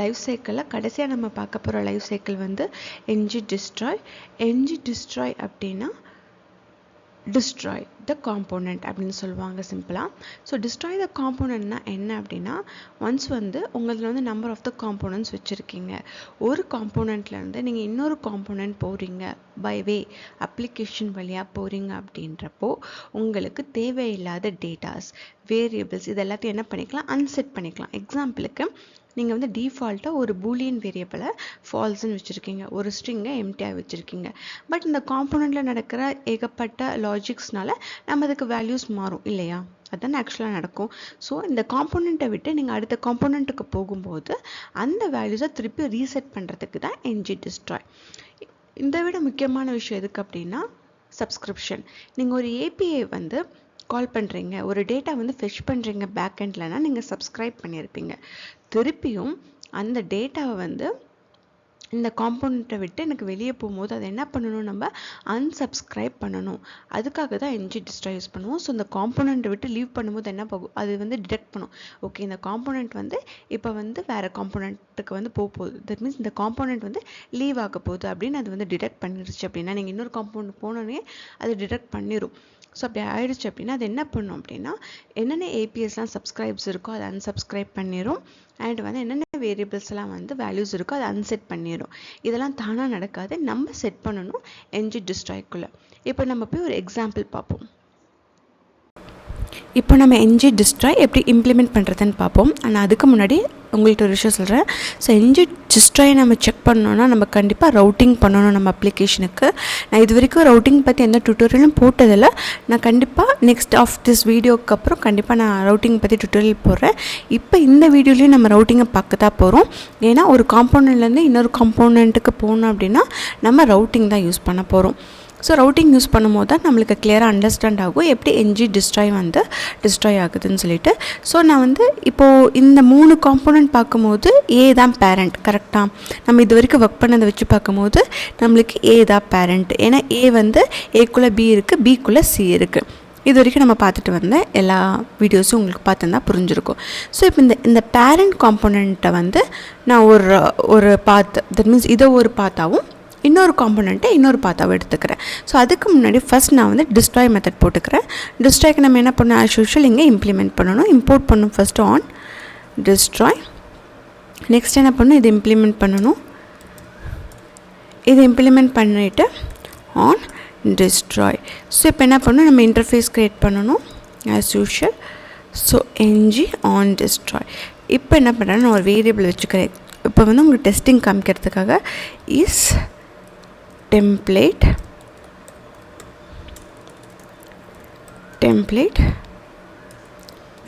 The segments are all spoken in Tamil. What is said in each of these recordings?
லைஃப் சைக்கிளில் கடைசியாக நம்ம பார்க்க போகிற லைஃப் சைக்கிள் வந்து ng-destroy அப்படின்னா destroy the component அப்படின்னு சொல்லுவாங்க சிம்பிளாக. ஸோ destroy the componentனா என்ன அப்படின்னா, ஒன்ஸ் வந்து உங்களில் வந்து நம்பர் ஆஃப் த காம்போனன்ட்ஸ் வச்சுருக்கீங்க, ஒரு காம்போனண்ட்லேருந்து நீங்கள் இன்னொரு காம்போனன்ட் போகிறீங்க, பை வே அப்ளிகேஷன் வழியாக போகிறீங்க அப்படின்றப்போ உங்களுக்கு தேவையில்லாத டேட்டாஸ், வேரியபிள்ஸ் இது எல்லாத்தையும் என்ன பண்ணிக்கலாம், அன்செட் பண்ணிக்கலாம். எக்ஸாம்பிளுக்கு நீங்கள் வந்து டிஃபால்ட்டாக ஒரு பூலியன் வேரியபிளை ஃபால்ஸ்ன்னு வச்சுருக்கீங்க, ஒரு ஸ்ட்ரிங்கை எம்டியாக வச்சுருக்கீங்க. பட் இந்த காம்போனண்ட்டில் நடக்கிற ஏகப்பட்ட லாஜிக்ஸ்னால நம்ம அதுக்கு வேல்யூஸ் மாறும் இல்லையா, அதுதான் ஆக்சுவலாக நடக்கும். ஸோ இந்த காம்போனண்ட்டை விட்டு நீங்கள் அடுத்த காம்போனண்ட்டுக்கு போகும்போது அந்த வேல்யூஸை திருப்பி ரீசெட் பண்ணுறதுக்கு தான் ng-destroy. இதை விட முக்கியமான விஷயம் எதுக்கு அப்படின்னா சப்ஸ்கிரிப்ஷன். நீங்கள் ஒரு ஏபிஐ வந்து கால் பண்ணுறீங்க, ஒரு டேட்டா வந்து ஃபெச் பண்ணுறீங்க பேக் எண்ட்லனா நீங்கள் சப்ஸ்கிரைப் பண்ணியிருப்பீங்க. திருப்பியும் அந்த டேட்டாவை வந்து இந்த காம்போனண்ட்டை விட்டு எனக்கு வெளியே போகும்போது அதை என்ன பண்ணணும், நம்ம அன்சப்ஸ்கிரைப் பண்ணணும். அதுக்காக தான் ng-destroy யூஸ் பண்ணுவோம். ஸோ இந்த காம்போனண்ட்டை விட்டு லீவ் பண்ணும்போது என்ன போகும், அது வந்து டிடெக்ட் பண்ணும். ஓகே, இந்த காம்போனண்ட் வந்து இப்போ வந்து வேறு காம்போனண்ட்டுக்கு வந்து போகுது, தட் மீன்ஸ் இந்த காம்போனண்ட் வந்து லீவ் ஆக போகுது அப்படின்னு அது வந்து டிடெக்ட் பண்ணிடுச்சு அப்படின்னா, நீங்கள் இன்னொரு காம்போனண்ட் போனோடனே அது டிடெக்ட் பண்ணிடும். ஸோ அப்படி ஆயிடுச்சு அப்படின்னா அது என்ன பண்ணும் அப்படின்னா, என்னென்ன ஏபிஎஸ்லாம் சப்ஸ்கிரைப்ஸ் இருக்கோ அதை அன்சப்ஸ்கிரைப் பண்ணிடும். அண்ட் வந்து என்னென்ன வேரியபிள்ஸ்லாம் வந்து வேல்யூஸ் இருக்கோ அதை அன்செட் பண்ணிடும். இதெல்லாம் தானாக நடக்காது, நம்ம செட் பண்ணணும் ng-destroyக்குள்ளே. இப்போ நம்ம போய் ஒரு எக்ஸாம்பிள் பார்ப்போம். இப்போ நம்ம ng-destroy எப்படி இம்ப்ளிமெண்ட் பண்ணுறதுன்னு பார்ப்போம். ஆனால் அதுக்கு முன்னாடி உங்கள்கிட்ட ஒரு விஷயம் சொல்கிறேன். ஸோ ng-destroy நம்ம செக் பண்ணோன்னா நம்ம கண்டிப்பாக ரவுட்டிங் பண்ணணும் நம்ம அப்ளிகேஷனுக்கு. நான் இது வரைக்கும் ரவுட்டிங் பற்றி எந்த டியூட்டோரியலும் போட்டதில்லை. நான் கண்டிப்பாக நெக்ஸ்ட் ஆஃப் திஸ் வீடியோக்கு அப்புறம் கண்டிப்பாக நான் ரவுட்டிங் பற்றி டியூட்டோரியல் போடுறேன். இப்போ இந்த வீடியோலேயும் நம்ம ரவுட்டிங்கை பார்க்க தான் போகிறோம். ஏன்னா ஒரு காம்போனண்ட்லேருந்து இன்னொரு காம்போனண்ட்டுக்கு போகணும் அப்படின்னா நம்ம ரவுட்டிங் தான் யூஸ் பண்ண போகிறோம். ஸோ ரவுட்டிங் யூஸ் பண்ணும்போது தான் நம்மளுக்கு கிளியராக அண்டர்ஸ்டாண்ட் ஆகும் எப்படி ng-destroy வந்து டிஸ்ட்ராய் ஆகுதுன்னு சொல்லிட்டு. ஸோ நான் வந்து இப்போது இந்த 3 காம்போனண்ட் பார்க்கும்போது ஏ தான் பேரண்ட், கரெக்டாக நம்ம இது வரைக்கும் ஒர்க் பண்ணதை வச்சு பார்க்கும்போது நம்மளுக்கு ஏ தான் பேரண்ட். ஏன்னா ஏ வந்து ஏக்குள்ளே பி இருக்குது, பிக்குள்ளே சி இருக்குது. இது வரைக்கும் நம்ம பார்த்துட்டு வந்த எல்லா வீடியோஸும் உங்களுக்கு பார்த்துருந்தா புரிஞ்சிருக்கும். ஸோ இப்போ இந்த பேரண்ட் காம்போனண்ட்டை வந்து நான் ஒரு பாத், தட் மீன்ஸ் இதை ஒரு பாத்தாவும் இன்னொரு காம்போனண்ட்டை இன்னொரு பாத்தாவை எடுத்துக்கிறேன். ஸோ அதுக்கு முன்னாடி ஃபஸ்ட் நான் வந்து destroy மெத்தட் போட்டுக்கிறேன். destroyக்கு நம்ம என்ன பண்ணணும், ஆஸ் யூஷுவல் இங்கே இம்ப்ளிமெண்ட் பண்ணணும், இம்போர்ட் பண்ணணும். ஃபஸ்ட்டு ஆன் destroy, நெக்ஸ்ட் என்ன பண்ணணும், இது இம்ப்ளிமெண்ட் பண்ணணும். இது இம்ப்ளிமெண்ட் பண்ணிவிட்டு ஆன் destroy. ஸோ இப்போ என்ன பண்ணணும், நம்ம இன்டர்ஃபேஸ் க்ரியேட் பண்ணணும் as usual. So on destroy. இப்போ என்ன பண்ணுறேன், நான் ஒரு வேரியபிள் வச்சுக்கிறேன். இப்போ வந்து உங்களுக்கு டெஸ்டிங் காமிக்கிறதுக்காக இஸ் template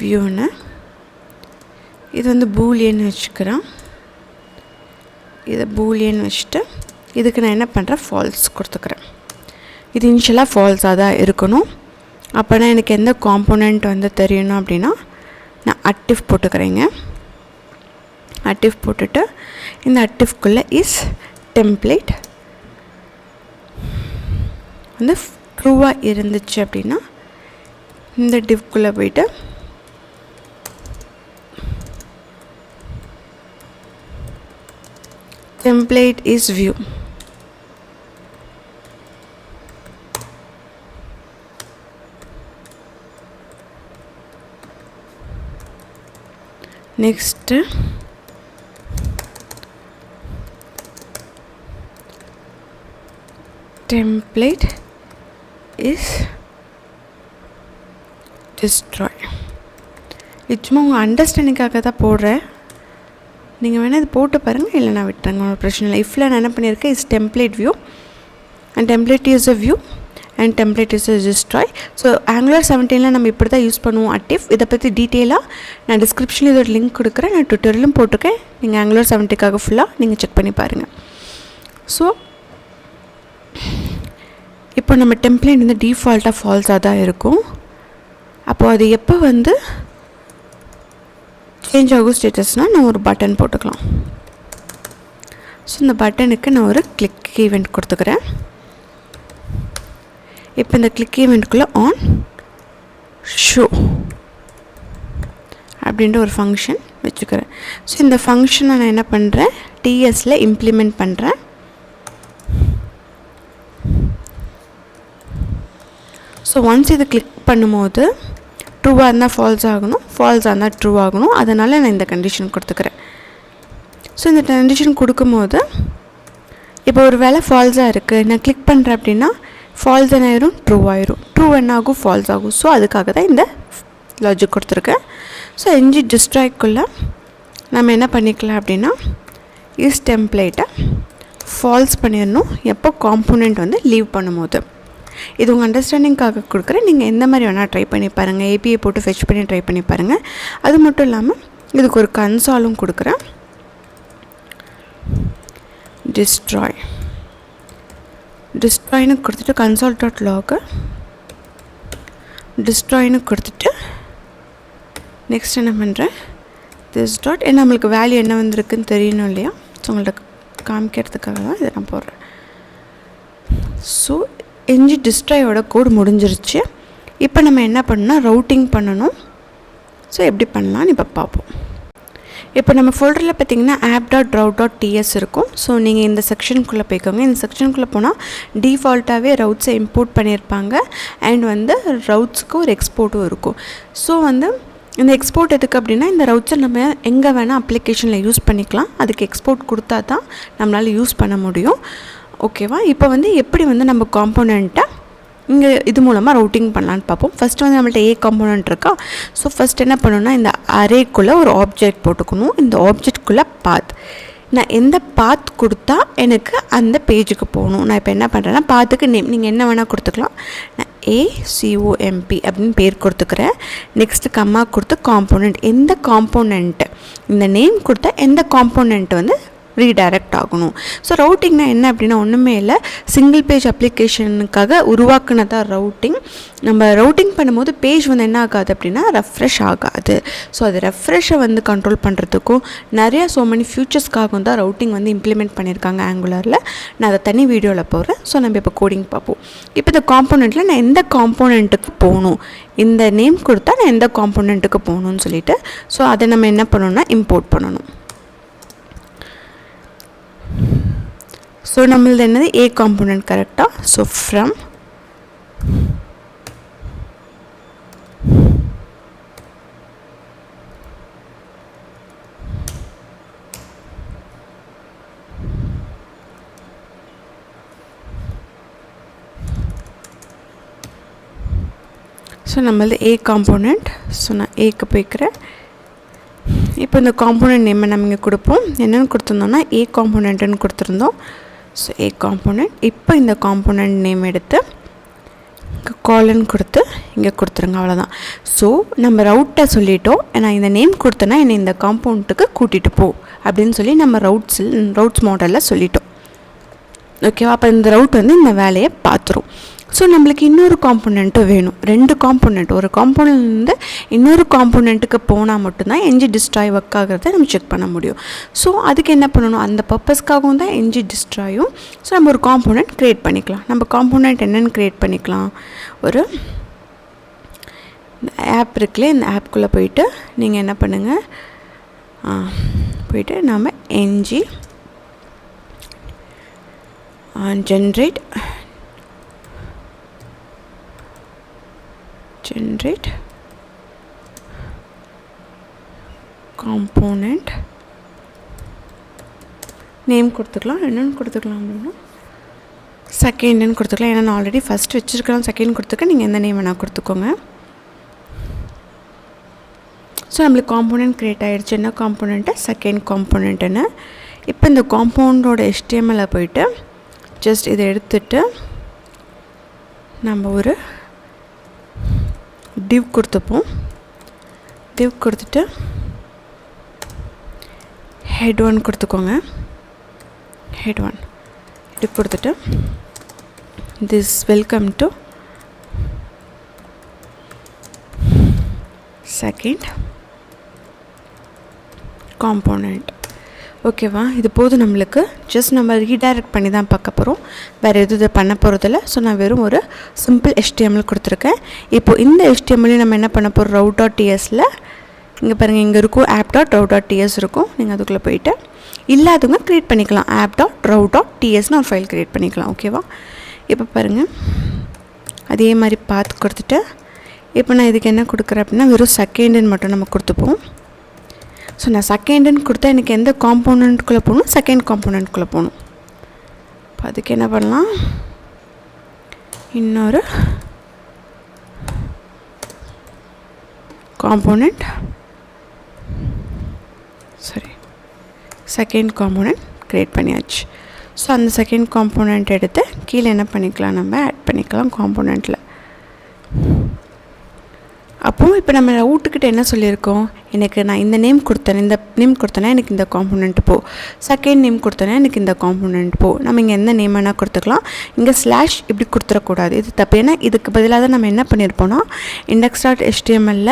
வியூன்னு இது வந்து பூலியன் வச்சுக்கிறேன். இதை பூலியன் வச்சுட்டு இதுக்கு நான் என்ன பண்ணுறேன், ஃபால்ஸ் கொடுத்துக்கிறேன். இது இனிஷியலாக ஃபால்ஸாக தான் இருக்கணும். அப்போனா எனக்கு எந்த காம்போனண்ட் வந்து தெரியணும் அப்படின்னா நான் active போட்டுக்கிறேங்க. active போட்டுட்டு இந்த activeக்குள்ளே இஸ் template வந்து ட்ரூவாக இருந்துச்சு அப்படின்னா இந்த டிவ்க்குள்ளே போயிட்டு template is view. next template is destroy. இது சும்மா உங்கள் அண்டர்ஸ்டாண்டிங்காக தான் போடுறேன், நீங்கள் வேணால் இது போட்டு பாருங்கள், இல்லை நான் விட்டுறேங்க, ஒன்றும் பிரச்சனை இல்லை. இஃப்ல நான் என்ன பண்ணியிருக்கேன், is template view and template is a view and template is a destroy. So Angular 17 நம்ம இப்படி தான் யூஸ் பண்ணுவோம் active. இதை பற்றி டீட்டெயிலாக நான் டிஸ்கிரிப்ஷனில் இதோட லிங்க் கொடுக்குறேன், நான் ட்விட்டரிலும் போட்டிருக்கேன். நீங்கள் Angular 17க்காக ஃபுல்லாக நீங்கள் செக் பண்ணி பாருங்கள். ஸோ இப்போ நம்ம டெம்ப்ளேட் வந்து டிஃபால்ட்டாக ஃபால்ஸாக தான் இருக்கும். அப்போது அது எப்போ வந்து சேஞ்ச் ஆகும் ஸ்டேட்டஸ்னால் நான் ஒரு பட்டன் போட்டுக்கலாம். ஸோ இந்த பட்டனுக்கு நான் ஒரு கிளிக் ஈவெண்ட் கொடுத்துக்கிறேன். இப்போ இந்த கிளிக் ஈவெண்ட்குள்ளே ஆன் ஷோ அப்படின்ற ஒரு ஃபங்க்ஷன் வச்சுக்கிறேன். ஸோ இந்த ஃபங்க்ஷனை நான் என்ன பண்ணுறேன், டிஎஸில் இம்ப்ளிமெண்ட் பண்ணுறேன். ஸோ ஒன்ஸ் இது கிளிக் பண்ணும்போது ட்ரூவாக இருந்தால் ஃபால்ஸ் ஆகணும், ஃபால்ஸாக இருந்தால் ட்ரூ ஆகணும். அதனால் நான் இந்த கண்டிஷன் கொடுத்துக்கிறேன். ஸோ இந்த கண்டிஷன் கொடுக்கும்போது இப்போ ஒரு வேளை ஃபால்ஸாக இருக்குது, நான் கிளிக் பண்ணுறேன் அப்படின்னா ஃபால்ஸ் என்ன ஆயிரும், ட்ரூ ஆயிரும். ட்ரூ என்ன ஆகும், ஃபால்ஸ் ஆகும். ஸோ அதுக்காக தான் இந்த லாஜிக் கொடுத்துருக்கேன். ஸோ என்ஜி டிஸ்ட்ராய்க்குள்ளே நம்ம என்ன பண்ணிக்கலாம் அப்படின்னா இஸ் டெம்ப்ளேட்டை ஃபால்ஸ் பண்ணிடணும் எப்போ காம்போனண்ட் வந்து லீவ் பண்ணும்போது. இது உங்கள் அண்டர்ஸ்டாண்டிங்காக கொடுக்குறேன். நீங்கள் எந்த மாதிரி வேணால் ட்ரை பண்ணி பாருங்கள், ஏபிஐ போட்டு ஃபெச் பண்ணி ட்ரை பண்ணி பாருங்கள். அது மட்டும் இல்லாமல் இதுக்கு ஒரு கன்சாலும் கொடுக்குறேன். டிஸ்ட்ராய்னு கொடுத்துட்டு console.log டிஸ்ட்ராய்னு கொடுத்துட்டு நெக்ஸ்ட் என்ன பண்ணுறேன், திஸ் டாட் நம்மளுக்கு வேல்யூ என்ன வந்திருக்குன்னு தெரியணும் இல்லையா. ஸோ உங்கள்கிட்ட காமிக்கிறதுக்காக தான் இதை நான் போடுறேன். ஸோ என்ஜி டிஸ்ட்ராயோட கோடு முடிஞ்சிருச்சு. இப்போ நம்ம என்ன பண்ணால் ரவுட்டிங் பண்ணணும். ஸோ எப்படி பண்ணலான்னு இப்போ பார்ப்போம். இப்போ நம்ம ஃபோல்டரில் பார்த்திங்கன்னா app.route.ts இருக்கும். ஸோ நீங்கள் இந்த செக்ஷனுக்குள்ளே போய்க்கோங்க. இந்த செக்ஷனுக்குள்ளே போனால் டிஃபால்ட்டாகவே ரவுட்ஸை இம்போர்ட் பண்ணியிருப்பாங்க. அண்ட் வந்து ரவுட்ஸுக்கு ஒரு எக்ஸ்போர்ட்டும் இருக்கும். ஸோ வந்து இந்த எக்ஸ்போர்ட் எதுக்கு அப்படின்னா இந்த ரவுட்ஸை நம்ம எங்கே வேணால் அப்ளிகேஷனில் யூஸ் பண்ணிக்கலாம். அதுக்கு எக்ஸ்போர்ட் கொடுத்தா தான் நம்மளால் யூஸ் பண்ண முடியும். ஓகேவா. இப்போ வந்து எப்படி வந்து நம்ம காம்போனண்ட்டை இங்கே இது மூலமாக ரவுட்டிங் பண்ணலான்னு பார்ப்போம். ஃபஸ்ட்டு வந்து நம்மள்ட்ட ஏ காம்போனண்ட் இருக்கா. ஸோ ஃபஸ்ட் என்ன பண்ணணும்னா இந்த அரேக்குள்ளே ஒரு ஆப்ஜெக்ட் போட்டுக்கணும். இந்த ஆப்ஜெக்ட்குள்ளே பாத், நான் எந்த பாத் கொடுத்தா எனக்கு அந்த பேஜுக்கு போகணும். நான் இப்போ என்ன பண்ணுறேன்னா பாத்துக்கு நேம் நீங்கள் என்ன வேணால் கொடுத்துக்கலாம். நான் ACOMP அப்படின்னு பேர் கொடுத்துக்கிறேன். நெக்ஸ்ட்டு கம்மா கொடுத்து காம்போனண்ட், எந்த காம்போனண்ட்டு இந்த நேம் கொடுத்தா எந்த காம்போனண்ட் வந்து ரீடைரக்ட் ஆகணும். ஸோ ரவுட்டிங்னா என்ன அப்படின்னா ஒன்றுமே இல்லை, சிங்கிள் பேஜ் அப்ளிகேஷனுக்காக உருவாக்குனதான் ரவுட்டிங். நம்ம ரவுட்டிங் பண்ணும்போது பேஜ் வந்து என்ன ஆகாது அப்படின்னா ரெஃப்ரெஷ் ஆகாது. ஸோ அது ரெஃப்ரெஷை வந்து கண்ட்ரோல் பண்ணுறதுக்கும் நிறையா மெனி ஃபியூச்சர்ஸ்க்காகவும் தான் ரவுட்டிங் வந்து இம்ப்ளிமெண்ட் பண்ணியிருக்காங்க ஆங்குலரில். நான் அதை தனி வீடியோவில் போடுறேன். ஸோ நம்ம இப்போ கோடிங் பார்ப்போம். இப்போ இந்த காம்போனண்ட்டில் நான் எந்த காம்போனண்ட்டுக்கு போகணும், இந்த நேம் கொடுத்தா நான் எந்த காம்போனண்ட்டுக்கு போகணும்னு சொல்லிட்டு ஸோ அதை நம்ம என்ன பண்ணணும்னா இம்போர்ட் பண்ணணும். ஸோ நம்மளது என்னது ஏ காம்போனண்ட் கரெக்டாக. ஸோ ஃப்ரம் ஸோ நம்மளது ஏ காம்போனண்ட். ஸோ நான் ஏக்கு போய்க்கிறேன். இப்போ இந்த காம்போனண்ட் நேமை நம்ம இங்கே கொடுப்போம். என்னென்னு கொடுத்துருந்தோம்னா ஏ காம்போனண்ட்டுன்னு கொடுத்துருந்தோம். ஸோ ஏ காம்போனண்ட். இப்போ இந்த காம்போனண்ட் நேம் எடுத்து காலன் கொடுத்து இங்கே கொடுத்துருங்க, அவ்வளோதான். ஸோ நம்ம ரவுட்டை சொல்லிட்டோம். நான் இந்த நேம் கொடுத்தேன்னா என்னை இந்த காம்பவுண்டுக்கு கூட்டிகிட்டு போ அப்படின்னு சொல்லி நம்ம ரவுட்ஸ் மாடலில் சொல்லிட்டோம். ஓகேவா. அப்போ இந்த ரவுட் வந்து இந்த வேலையை பார்த்துரும். ஸோ நம்மளுக்கு இன்னொரு காம்போனண்ட்டும் வேணும். 2 காம்போனண்ட், ஒரு காம்போனண்ட் வந்து இன்னொரு காம்போனண்ட்டுக்கு போனால் மட்டும்தான் என்ஜி டிஸ்ட்ராய் ஒர்க் ஆகிறத நம்ம செக் பண்ண முடியும். ஸோ அதுக்கு என்ன பண்ணணும், அந்த பர்பஸ்க்காகவும் தான் என்ஜி டிஸ்ட்ராயும். ஸோ நம்ம ஒரு காம்போனண்ட் க்ரியேட் பண்ணிக்கலாம். நம்ம காம்போனண்ட் என்னென்னு க்ரியேட் பண்ணிக்கலாம், ஒரு ஆப் இருக்குல்ல, இந்த ஆப்குள்ளே போயிட்டு நீங்கள் என்ன பண்ணுங்கள், போயிட்டு நாம் என்ஜி generate component நேம் கொடுத்துக்கலாம். என்னென்னு கொடுத்துக்கலாம் அப்படின்னா செகண்ட்னு கொடுத்துக்கலாம். ஏன்னா நான் ஆல்ரெடி ஃபஸ்ட் வச்சுருக்கலாம், செகண்ட் கொடுத்துக்க நீங்கள் எந்த நேம் வேணால் கொடுத்துக்கோங்க. ஸோ நம்மளுக்கு காம்போனண்ட் க்ரியேட் ஆகிடுச்சு. என்ன காம்போனண்ட்டு, செகண்ட் காம்போனண்ட்டுன்னு. இப்போ இந்த காம்பவுண்டோட HTML போயிட்டு ஜஸ்ட் இதை எடுத்துட்டு நம்ம ஒரு div கொடுத்துப்போம். div கொடுத்துட்டு head 1 கொடுத்துக்கோங்க. head 1 div கொடுத்துட்டு this welcome to second component. ஓகேவா. இது போதும் நம்மளுக்கு. ஜஸ்ட் நம்ம ரீடைரக்ட் பண்ணி தான் பார்க்க போகிறோம், வேறு எதுவும் இதை பண்ண போகிறதில்ல. ஸோ நான் வெறும் ஒரு சிம்பிள் HTML கொடுத்துருக்கேன். இப்போது இந்த HTML நம்ம என்ன பண்ண போகிறோம், route.tsல இங்கே பாருங்கள், இங்கே இருக்கும் app.route.ts இருக்கும். நீங்கள் அதுக்குள்ளே போயிட்டு இல்லாதவங்க க்ரியேட் பண்ணிக்கலாம். app.route.tsன்னு ஒரு ஃபைல் க்ரியேட் பண்ணிக்கலாம். ஓகேவா? இப்போ பாருங்கள், அதே மாதிரி பார்த்து கொடுத்துட்டு இப்போ நான் இதுக்கு என்ன கொடுக்குறேன் அப்படின்னா வெறும் செகண்டுன்னு மட்டும் நம்ம கொடுத்துப்போம். ஸோ நான் செகண்டுன்னு கொடுத்தா எனக்கு எந்த காம்போனண்ட்குள்ளே போகணும்? செகண்ட் காம்போனண்ட்குள்ளே போகணும். இப்போ அதுக்கு என்ன பண்ணலாம், இன்னொரு காம்போனண்ட், சரி, செகண்ட் காம்போனண்ட் க்ரியேட் பண்ணியாச்சு. ஸோ அந்த செகண்ட் காம்போனண்ட் எடுத்து கீழே என்ன பண்ணிக்கலாம், நம்ம ஆட் பண்ணிக்கலாம் காம்போனண்ட்டில். அப்போது இப்போ நம்ம ரூட்டுக்கிட்ட என்ன சொல்லியிருக்கோம், எனக்கு நான் இந்த நேம் கொடுத்தேன், இந்த நேம் கொடுத்தேன்னா எனக்கு இந்த காம்போனண்ட் போ, செகண்ட் நேம் கொடுத்தேன்னா எனக்கு இந்த காம்போனண்ட் போ. நம்ம இங்கே எந்த நேம் வேணால் கொடுத்துக்கலாம். இங்கே ஸ்லாஷ் இப்படி கொடுத்துடக்கூடாது, இது தப்பு. ஏன்னா இதுக்கு பதிலாக தான் நம்ம என்ன பண்ணியிருப்போம்னா index.html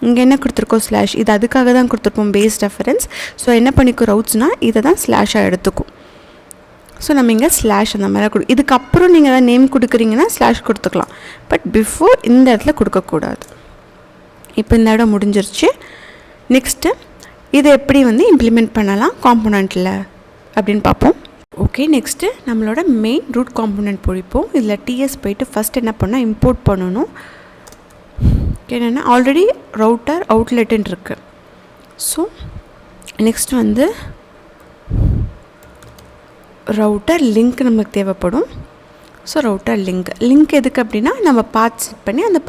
இங்கே என்ன கொடுத்துருக்கோம், ஸ்லாஷ். இது அதுக்காக தான் கொடுத்துருப்போம், பேஸ் ரெஃபரன்ஸ். ஸோ என்ன பண்ணிக்கும், ரவுட்ஸ்னால் இதை தான் ஸ்லாஷாக எடுத்துக்கும். ஸோ நம்ம இங்கே ஸ்லாஷ் அந்த மாதிரி இதுக்கப்புறம் நீங்கள் எதாவது நேம் கொடுக்குறீங்கன்னா ஸ்லாஷ் கொடுத்துக்கலாம். பட் பிஃபோர் இந்த இடத்துல கொடுக்கக்கூடாது. இப்போ இந்த இடம் முடிஞ்சிருச்சு. நெக்ஸ்ட்டு இதை எப்படி இம்ப்ளிமெண்ட் பண்ணலாம் காம்போனண்ட்டில் அப்படின்னு பார்ப்போம். ஓகே, நெக்ஸ்ட்டு நம்மளோட மெயின் ரூட் காம்போனண்ட் பிடிப்போம். இதில் டிஎஸ் போயிட்டு ஃபஸ்ட் என்ன பண்ணால் இம்போர்ட் பண்ணணும். என்னென்னா ஆல்ரெடி ரவுட்டர் அவுட்லெட்டுன்னு இருக்குது. ஸோ நெக்ஸ்ட் ரவுட்டர் லிங்க் நமக்கு தேவைப்படும். ஸோ ரவுட்டர் லிங்க் எதுக்கு அப்படின்னா நம்ம பாத் செட் பண்ணி அந்த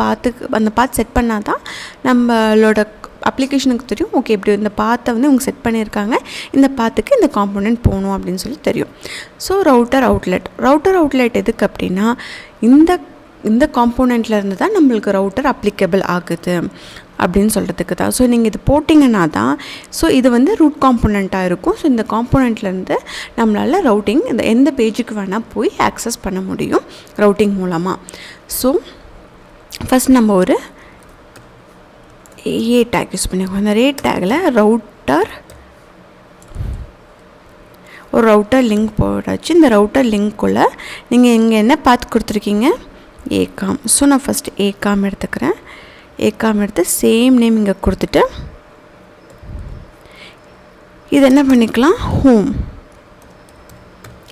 பாத் செட் பண்ணால் தான் நம்மளோட அப்ளிகேஷனுக்கு தெரியும், ஓகே இப்படி இந்த பாத்தை இவங்க செட் பண்ணியிருக்காங்க, இந்த பாத்துக்கு இந்த காம்போனண்ட் போகணும் அப்படின்னு சொல்லி தெரியும். ஸோ ரவுட்டர் அவுட்லெட் எதுக்கு அப்படின்னா இந்த காம்போனண்ட்லேருந்து தான் நம்மளுக்கு ரவுட்டர் அப்ளிகபிள் ஆகுது அப்படின்னு சொல்கிறதுக்கு தான். ஸோ நீங்கள் இது போட்டிங்கன்னா தான் ஸோ இது ரூட் காம்போனண்ட்டாக இருக்கும். ஸோ இந்த காம்போனண்ட்லேருந்து நம்மளால் ரவுட்டிங் இந்த எந்த பேஜுக்கு வேணால் போய் ஆக்சஸ் பண்ண முடியும் ரவுட்டிங் மூலமாக. ஸோ ஃபஸ்ட் நம்ம ஒரு ஏ டேக் யூஸ் பண்ணிக்கோம். அந்த ரே டேக்கில் ஒரு ரவுட்டர் லிங்க் போடாச்சு. இந்த ரவுட்டர் லிங்க்குள்ளே நீங்கள் இங்கே என்ன பார்த்து கொடுத்துருக்கீங்க, ஏகாம். ஸோ நான் ஃபஸ்ட்டு ஏகாம் எடுத்துக்கிறேன். ஏகாம் எடுத்து சேம் நேம் இங்கே கொடுத்துட்டு இது என்ன பண்ணிக்கலாம், ஹோம்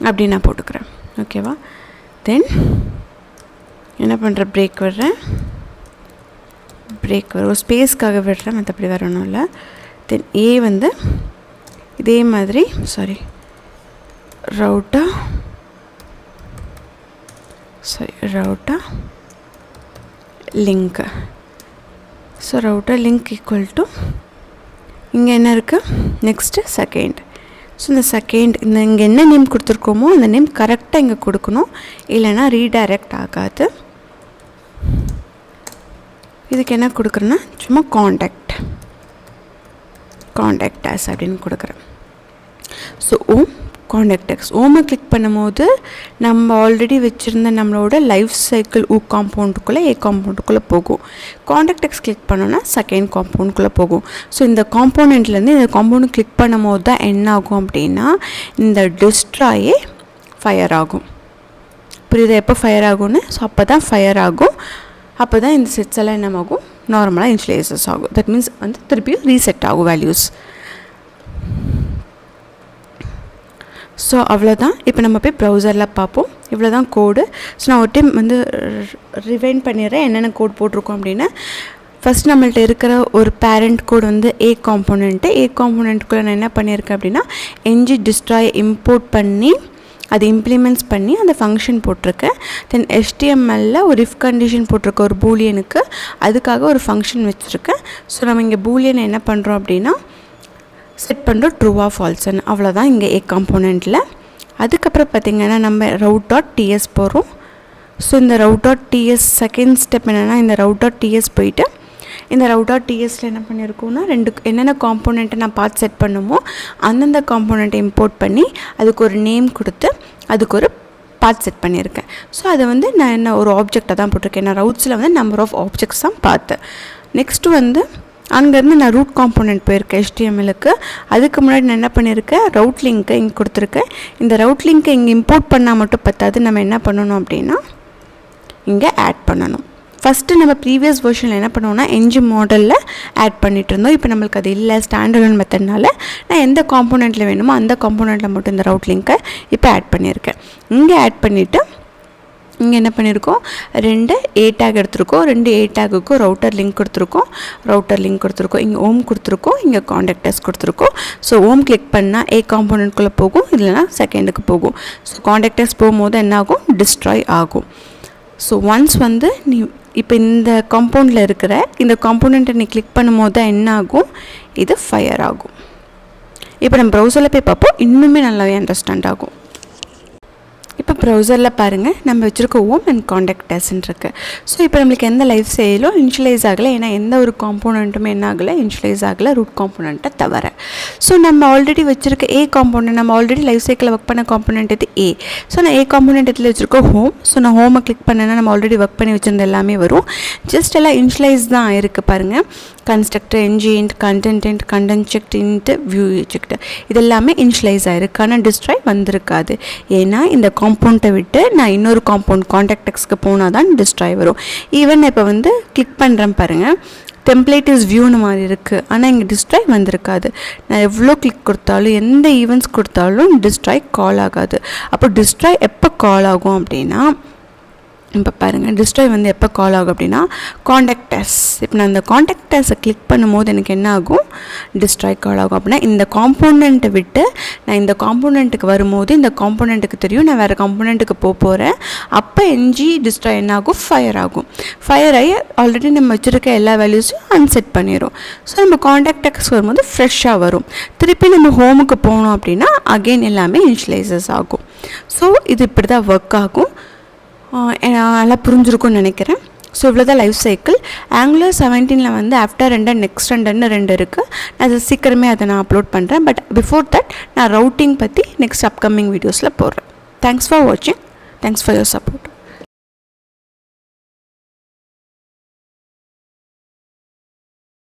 அப்படின்னு நான் போட்டுக்கிறேன். ஓகேவா? தென் என்ன பண்ணுறேன், பிரேக் வர ஒரு ஸ்பேஸ்க்காக விடுறேன், மற்றபடி வரணும் இல்லை. தென் ஏ இதே மாதிரி router link. So router link equal to இங்கே என்ன இருக்குது, நெக்ஸ்ட்டு செகண்ட். ஸோ இந்த செகண்ட் இங்கே என்ன நேம் கொடுத்துருக்கோமோ அந்த நேம் கரெக்டாக இங்கே கொடுக்கணும், இல்லைன்னா ரீடைரக்ட் ஆகாது. இதுக்கு என்ன கொடுக்குறேன்னா சும்மா காண்டாக்ட் ஆஸ் அப்படின்னு கொடுக்குறேன். ஸோ காண்டாக்ட் ஓமை கிளிக் பண்ணும்போது நம்ம ஆல்ரெடி வச்சுருந்த நம்மளோட லைஃப் சைக்கிள் காம்பவுண்டுக்குள்ளே ஏ காம்பவுண்டுக்குள்ளே போகும். காண்டாக்ட் கிளிக் பண்ணோன்னா செகண்ட் காம்பவுண்டுக்குள்ளே போகும். ஸோ இந்த காம்போனண்ட்லேருந்து இந்த காம்பவுண்டு கிளிக் பண்ணும் போது தான் என்ன ஆகும் அப்படின்னா இந்த டிஸ்ட்ராயே ஃபயர் ஆகும். புரியுது எப்போ ஃபயர் ஆகும்னு? ஸோ அப்போ தான் ஃபயர் ஆகும். அப்போ தான் இந்த செட்ஸ் எல்லாம் என்ன ஆகும், நார்மலாக இனிஷியலைசஸ் ஆகும். தட் மீன்ஸ் திருப்பியும் ரீசெட் ஆகும் வேல்யூஸ். ஸோ அவ்வளோதான். இப்போ நம்ம போய் ப்ரௌசரில் பார்ப்போம். இவ்வளோ தான் கோடு. ஸோ நான் ஒரு டைம் ரிவைண்ட் பண்ணிடுறேன் என்னென்ன கோட் போட்டிருக்கோம் அப்படின்னு. ஃபஸ்ட் நம்மள்ட்ட இருக்கிற ஒரு பேரண்ட் கோடு ஏ காம்போனண்ட்டுக்குள்ளே நான் என்ன பண்ணியிருக்கேன் அப்படின்னா ng டிஸ்ட்ராய் இம்போர்ட் பண்ணி அது இம்ப்ளிமெண்ட்ஸ் பண்ணி அந்த ஃபங்க்ஷன் போட்டிருக்கேன். தென் HTML ஒரு இஃப் கண்டிஷன் போட்டிருக்கேன் ஒரு பூலியனுக்கு, அதுக்காக ஒரு ஃபங்க்ஷன் வச்சுருக்கேன். ஸோ நம்ம இங்கே பூலியனை என்ன பண்ணுறோம் அப்படின்னா செட் பண்ணுறோம் ட்ரூவா ஃபால்ஸ்ன்னு. அவ்வளோதான் இங்கே ஏ காம்போனண்ட்டில். அதுக்கப்புறம் பார்த்திங்கன்னா நம்ம route.ts போகிறோம். ஸோ இந்த route.ts செகண்ட் ஸ்டெப் என்னென்னா இந்த route.ts போயிட்டு இந்த route.tsல என்ன பண்ணியிருக்கோன்னா என்னென்ன காம்போனண்ட்டை நான் பார்த்து செட் பண்ணுமோ அந்தந்த காம்போனண்ட்டை இம்போர்ட் பண்ணி அதுக்கு ஒரு நேம் கொடுத்து அதுக்கு ஒரு பார்த்து செட் பண்ணியிருக்கேன். ஸோ அதை நான் என்ன ஒரு ஆப்ஜெக்டாக தான் போட்டிருக்கேன். நான் ரவுட்ஸில் நம்பர் ஆஃப் ஆப்ஜெக்ட்ஸ் தான் பார்த்தேன். நெக்ஸ்ட்டு அங்கேருந்து நான் ரூட் காம்போனண்ட் போயிருக்கேன் HTMLக்கு. அதுக்கு முன்னாடி நான் என்ன பண்ணியிருக்கேன், ரவுட் லிங்க்கை இங்கே கொடுத்துருக்கேன். இந்த ரவுட் லிங்க்கை இங்கே இம்போர்ட் பண்ணால் மட்டும் பத்தாது, நம்ம என்ன பண்ணணும் அப்படின்னா இங்கே ஆட் பண்ணணும். ஃபஸ்ட்டு நம்ம ப்ரீவியஸ் வெர்ஷனில் என்ன பண்ணுவோம்னா என்ஜி மாடலில் ஆட் பண்ணிகிட்டு இருந்தோம். இப்போ நம்மளுக்கு அது இல்லை, ஸ்டாண்டர்ட் மெத்தட்னால நான் எந்த காம்போனெண்ட்டில் வேணுமோ அந்த காம்போனெண்ட்டில் மட்டும் இந்த ரவுட் லிங்க்கை இப்போ ஆட் பண்ணியிருக்கேன். இங்கே ஆட் பண்ணிவிட்டு இங்கே என்ன பண்ணியிருக்கோம், 2 A டேக் எடுத்திருக்கோம். 2 A டேக்குக்கும் ரவுட்டர் லிங்க் கொடுத்துருக்கோம். இங்கே ஓம் கொடுத்துருக்கோம், இங்கே காண்டாக்டர்ஸ் கொடுத்துருக்கோம். ஸோ ஓம் கிளிக் பண்ணால் A காம்போனெண்ட்குள்ளே போகும், இல்லைனா செகண்டுக்கு போகும். ஸோ காண்டாக்டர்ஸ் போகும்போது என்ன ஆகும், டிஸ்ட்ராய் ஆகும். ஸோ ஒன்ஸ் வந்து நீ இப்போ இந்த காம்பவுண்டில் இருக்கிற இந்த காம்போனெண்ட்டை நீ கிளிக் பண்ணும்போது என்ன ஆகும், இது ஃபயர் ஆகும். இப்போ நம்ம ப்ரௌசரில் போய் பார்ப்போம், இன்னுமே நல்லாவே அண்டர்ஸ்டாண்ட் ஆகும். இப்போ ப்ரௌசரில் பாருங்கள், நம்ம வச்சுருக்க ஓம் அண்ட் காண்டாக்டர்ஸ்ன்னு இருக்குது. ஸோ இப்போ நம்மளுக்கு எந்த லைஃப் செயலும் இனிஷியலைஸ் ஆகலை, ஏன்னா எந்த ஒரு காம்போனெண்ட்டுமே என்ன ஆகலை, இனிஷியலைஸ் ஆகலை, ரூட் காம்போனெண்ட்டை தவிர. ஸோ நம்ம ஆல்ரெடி வச்சுருக்க A காம்போனெண்ட், நம்ம ஆல்ரெடி லைஃப் சைக்கிளில் ஒர்க் பண்ண காம்போனெண்ட் இது A. ஸோ நான் A காம்போனெண்ட் இதில் வச்சுருக்கோம் ஹோம். ஸோ நான் ஹோமை கிளிக் பண்ணேன்னா நம்ம ஆல்ரெடி ஒர்க் பண்ணி வச்சுருந்த எல்லாமே வரும். ஜஸ்ட் எல்லாம் இனிஷியலைஸ் தான் ஆயிருக்கு பாருங்கள். கன்ஸ்ட்ரக்டர், என்ஜின்ட், content checked, into view checked, இதெல்லாமே இனிஷியலைஸ் ஆகிருக்கு. ஆனால் டிஸ்ட்ராய் வந்திருக்காது, ஏன்னா இந்த காம்பவுண்டை விட்டு நான் இன்னொரு காம்பவுண்ட் காண்டாக்டர்ஸ்க்கு போனால் தான் டிஸ்ட்ராய் வரும். ஈவன் இப்போ வந்து கிளிக் பண்ணுறேன் பாருங்கள், டெம்ப்ளேட் இஸ் வியூன்னு மாதிரி இருக்குது, ஆனால் இங்கே டிஸ்ட்ராய் வந்திருக்காது. நான் எவ்வளோ கிளிக் கொடுத்தாலும் எந்த ஈவெண்ட்ஸ் கொடுத்தாலும் டிஸ்ட்ராய் கால் ஆகாது. அப்போ டிஸ்ட்ராய் எப்போ கால் ஆகும் அப்படின்னா, இப்போ பாருங்கள் டிஸ்ட்ராய் வந்து எப்போ கால் ஆகும் அப்படின்னா காண்டாக்டர்ஸ். இப்போ நான் இந்த காண்டாக்டர்ஸை கிளிக் பண்ணும்போது எனக்கு என்ன ஆகும், டிஸ்ட்ராய் கால் ஆகும். அப்படின்னா இந்த காம்போனெண்ட்டை விட்டு நான் இந்த காம்போனெண்ட்டுக்கு வரும்போது இந்த காம்போனெண்ட்டுக்கு தெரியும் நான் வேறு காம்போனெண்ட்டுக்கு போகிறேன். அப்போ என்ஜி டிஸ்ட்ராய் என்ன ஆகும், ஃபயர் ஆகும். ஃபயர் ஆகி ஆல்ரெடி நம்ம வச்சுருக்க எல்லா வேல்யூஸும் அன்செட் பண்ணிடும். ஸோ நம்ம காண்டாக்டர்ஸ் வரும்போது ஃப்ரெஷ்ஷாக வரும். திருப்பி நம்ம ஹோமுக்கு போனோம் அப்படின்னா அகெயின் எல்லாமே இனிஷியலைசஸ் ஆகும். ஸோ இது இப்படி தான் ஒர்க் ஆகும். நல்லா புரிஞ்சிருக்கும்னு நினைக்கிறேன். ஸோ இவ்வளோ தான் லைஃப் சைக்கிள். ஆங்குலர் 17 வந்து ஆஃப்டர் அண்ட் நெக்ஸ்ட் அண்ட் 2 இருக்குது. அது சீக்கிரமே அதை நான் அப்லோட் பண்ணுறேன். பட் பிஃபோர் தட் நான் ரவுட்டிங் பற்றி நெக்ஸ்ட் அப்கமிங் வீடியோஸில் போடுறேன். தேங்க்ஸ் ஃபார் வாட்சிங். Thanks for your support.